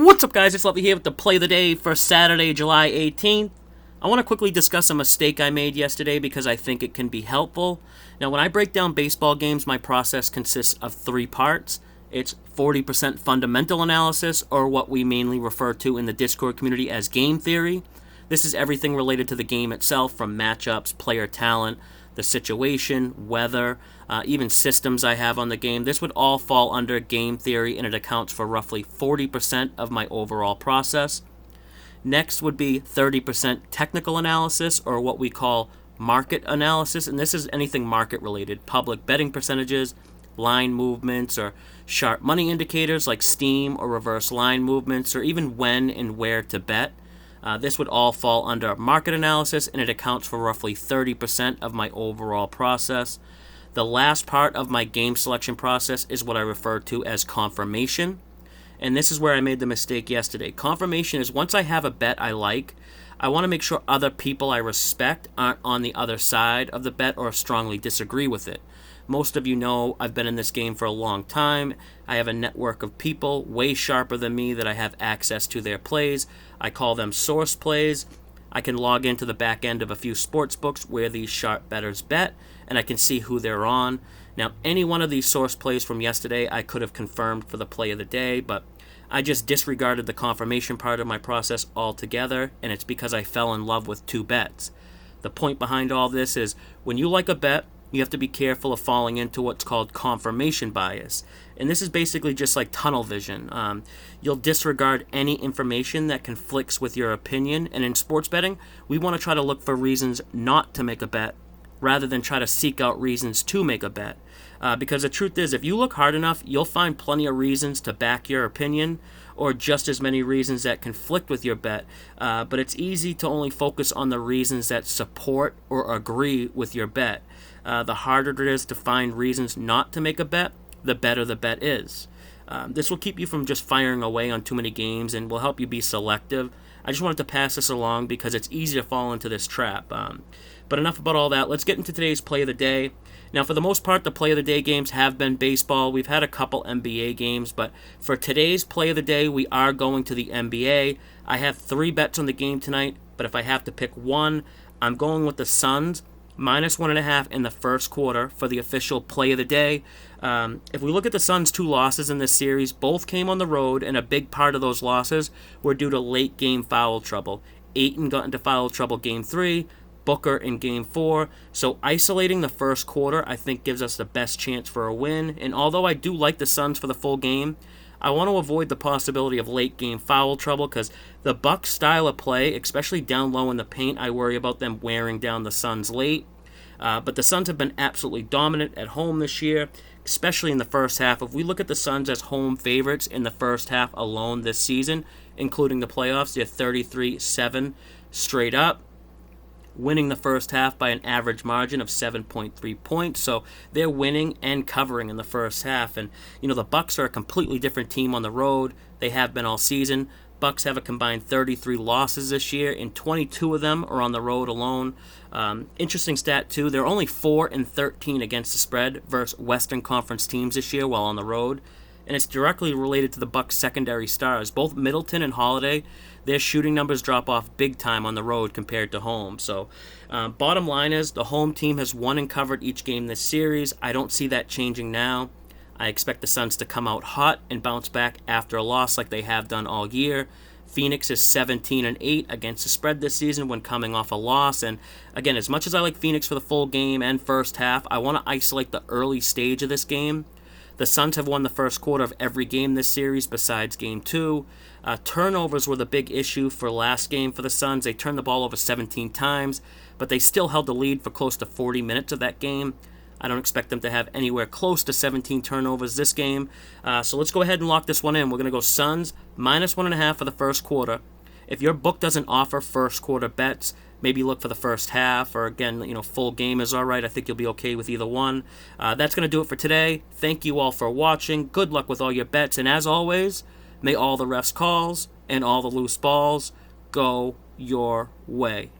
What's up, guys? It's Lovey here with the play of the day for Saturday, July 18th. I want to quickly discuss a mistake I made yesterday because I think it can be helpful. Now, when I break down baseball games, my process consists of three parts. It's 40% fundamental analysis, or what we mainly refer to in the Discord community as game theory. This is everything related to the game itself, from matchups, player talent, the situation, weather, even systems I have on the game. This would all fall under game theory, and it accounts for roughly 40% of my overall process. Next would be 30% technical analysis, or what we call market analysis, and this is anything market related: public betting percentages, line movements, or sharp money indicators like steam or reverse line movements, or even when and where to bet. This would all fall under market analysis, and it accounts for roughly 30% of my overall process. The last part of my game selection process is what I refer to as confirmation, and this is where I made the mistake yesterday. Confirmation is once I have a bet I like, I want to make sure other people I respect aren't on the other side of the bet or strongly disagree with it. Most of you know I've been in this game for a long time. I have a network of people way sharper than me that I have access to their plays. I call them source plays. I can log into the back end of a few sports books where these sharp bettors bet, and I can see who they're on. Now, any one of these source plays from yesterday I could have confirmed for the play of the day, but I just disregarded the confirmation part of my process altogether, and it's because I fell in love with two bets. The point behind all this is when you like a bet, you have to be careful of falling into what's called confirmation bias. And this is basically just like tunnel vision. You'll disregard any information that conflicts with your opinion. And in sports betting, we want to try to look for reasons not to make a bet rather than try to seek out reasons to make a bet. Because the truth is, if you look hard enough, you'll find plenty of reasons to back your opinion, or just as many reasons that conflict with your bet. But it's easy to only focus on the reasons that support or agree with your bet. The harder it is to find reasons not to make a bet, the better the bet is. This will keep you from just firing away on too many games and will help you be selective. I just wanted to pass this along because it's easy to fall into this trap. But enough about all that. Let's get into today's play of the day. Now, for the most part, the play of the day games have been baseball. We've had a couple NBA games, but for today's play of the day, we are going to the NBA. I have three bets on the game tonight, but if I have to pick one, I'm going with the Suns minus 1.5 in the first quarter for the official play of the day. If we look at the Suns' two losses in this series, both came on the road, and a big part of those losses were due to late game foul trouble. Ayton got into foul trouble game 3, Booker in game 4. So isolating the first quarter, I think, gives us the best chance for a win. And although I do like the Suns for the full game, I want to avoid the possibility of late game foul trouble because the Bucks' style of play, especially down low in the paint, I worry about them wearing down the Suns late. But the Suns have been absolutely dominant at home this year, especially in the first half. If we look at the Suns as home favorites in the first half alone this season, including the playoffs, they're 33-7 straight up, winning the first half by an average margin of 7.3 points. So they're winning and covering in the first half. And, the Bucks are a completely different team on the road. They have been all season. Bucks have a combined 33 losses this year, and 22 of them are on the road alone. Interesting stat, too. They're only 4-13 against the spread versus Western Conference teams this year while on the road. And it's directly related to the Bucks' secondary stars. Both Middleton and Holiday, their shooting numbers drop off big time on the road compared to home. So, bottom line is, the home team has won and covered each game this series. I don't see that changing now. I expect the Suns to come out hot and bounce back after a loss like they have done all year. Phoenix is 17-8 against the spread this season when coming off a loss. And again, as much as I like Phoenix for the full game and first half, I want to isolate the early stage of this game. The Suns have won the first quarter of every game this series besides Game 2. Turnovers were the big issue for last game for the Suns. They turned the ball over 17 times, but they still held the lead for close to 40 minutes of that game. I don't expect them to have anywhere close to 17 turnovers this game. So let's go ahead and lock this one in. We're going to go Suns minus 1.5 for the first quarter. If your book doesn't offer first quarter bets, maybe look for the first half, or again, full game is all right. I think you'll be okay with either one. That's going to do it for today. Thank you all for watching. Good luck with all your bets. And as always, may all the refs' calls and all the loose balls go your way.